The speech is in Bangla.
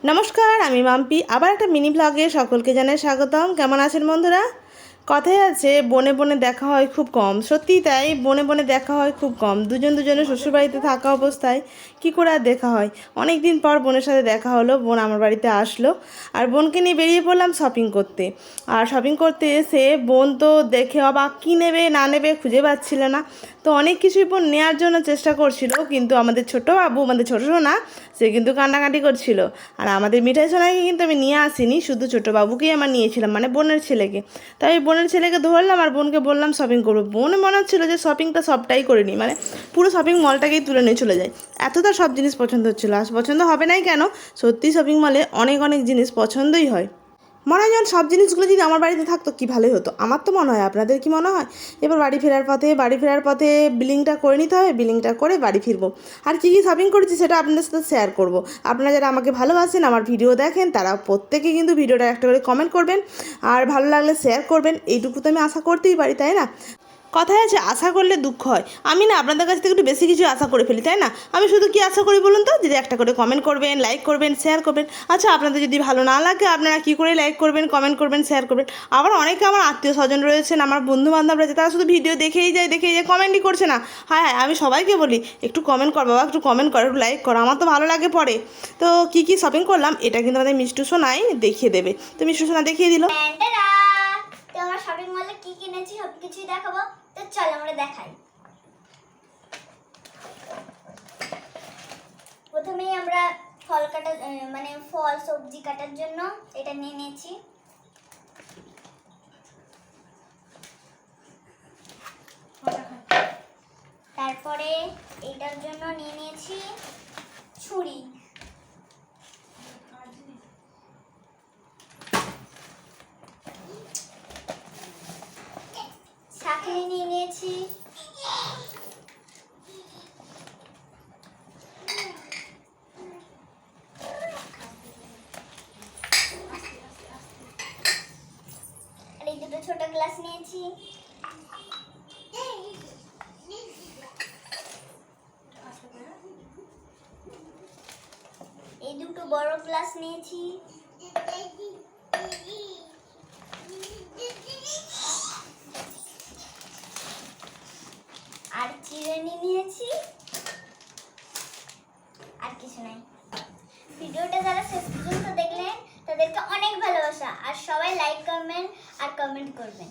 নমস্কার, আমি মাম্পি। আবার একটা মিনি ব্লগে সকলকে জানাই স্বাগতম। কেমন আছেন বন্ধুরা? কথায় আছে বনে বনে দেখা হয় খুব কম। সত্যিই তাই, বনে বনে দেখা হয় খুব কম। দুজনের শ্বশুরবাড়িতে থাকা অবস্থায় কী করে আর দেখা হয়। অনেক দিন পর বোনের সাথে দেখা হলো। বোন আমার বাড়িতে আসলো আর বোনকে নিয়ে বেরিয়ে পড়লাম শপিং করতে। আর শপিং করতে এসে বোন তো দেখে অবাক, কী নেবে না নেবে খুঁজে পাচ্ছিল না। তো অনেক কিছুই বোন নেওয়ার জন্য চেষ্টা করছিল, কিন্তু আমাদের ছোটো বাবু, আমাদের ছোটো সোনা, সে কিন্তু কান্নাকাটি করছিল। আর আমাদের মিঠাই সোনাকে কিন্তু আমি নিয়ে আসিনি, শুধু ছোটো বাবুকেই আমার নিয়েছিলাম, মানে বোনের ছেলেকে। তাই বোনের ছেলেকে ধরলাম আর বোনকে বললাম শপিং করবো। বোন মনে হচ্ছিলো যে শপিংটা সবটাই করে নিই, মানে পুরো শপিং মলটাকেই তুলে নিয়ে চলে যায়। এত তার সব জিনিস পছন্দ হচ্ছিলো। আর পছন্দ হবে নাই কেন, সত্যি শপিং মলে অনেক অনেক জিনিস পছন্দই হয়। মনে হয় যেন সব জিনিসগুলো যদি আমার বাড়িতে থাকতো কি ভালোই হতো। আমার তো মনে হয়, আপনাদের কি মনে হয়? এবার বাড়ি ফেরার পথে বিলিংটা করে নিতে হবে, বিলিংটা করে বাড়ি ফিরবো। আর কী কী শপিং করেছি সেটা আপনাদের সাথে শেয়ার করব। আপনারা যারা আমাকে ভালোবাসেন, আমার ভিডিও দেখেন, তারা প্রত্যেকে কিন্তু ভিডিওটা একটা করে কমেন্ট করবেন আর ভালো লাগলে শেয়ার করবেন। এইটুকু তো আমি আশা করতেই পারি, তাই না? কথায় আছে আশা করলে দুঃখ হয়। আমি না আপনাদের কাছ থেকে একটু বেশি কিছু আশা করে ফেলি, তাই না? আমি শুধু কি আশা করি বলুন তো, যদি একটা করে কমেন্ট করবেন, লাইক করবেন, শেয়ার করবেন। আচ্ছা, আপনাদের যদি ভালো না লাগে আপনারা কী করে লাইক করবেন, কমেন্ট করবেন, শেয়ার করবেন? আবার অনেকে আমার আত্মীয় স্বজন রয়েছেন, আমার বন্ধু বান্ধব রয়েছে, তারা শুধু ভিডিও দেখেই যায়, কমেন্টই করছে না। হ্যাঁ হ্যাঁ, আমি সবাইকে বলি একটু কমেন্ট কর বাবা, একটু কমেন্ট কর, একটু লাইক করো, আমার তো ভালো লাগে পরে। তো কী কী শপিং করলাম এটা কিন্তু আমাদের মিষ্টু সোনাই দেখিয়ে দেবে। তো মিষ্টু সোনা দেখিয়ে দিল। তো আমরা শপিং মলে কি কিনেছি সব কিছুই দেখাবো। তো চল আমরা দেখাই। প্রথমেই আমরা ফল কাটা, মানে ফল সবজি কাটার জন্য এটা নিয়ে নিয়েছি। তারপরে এটার জন্য নিয়ে নিয়েছি ছুরি। ছাঁকনি নিয়ে নিয়েছি। আর এই দুটো ছোট গ্লাস নিয়েছি। এই দুটো বড় গ্লাস নিয়েছি। আর চিড়েনি নিয়েছি। আর কিছু নাই। ভিডিওটা যারা শেষ পর্যন্ত দেখলেন তাদেরকে অনেক ভালোবাসা, আর সবাই লাইক করবেন আর কমেন্ট করবেন।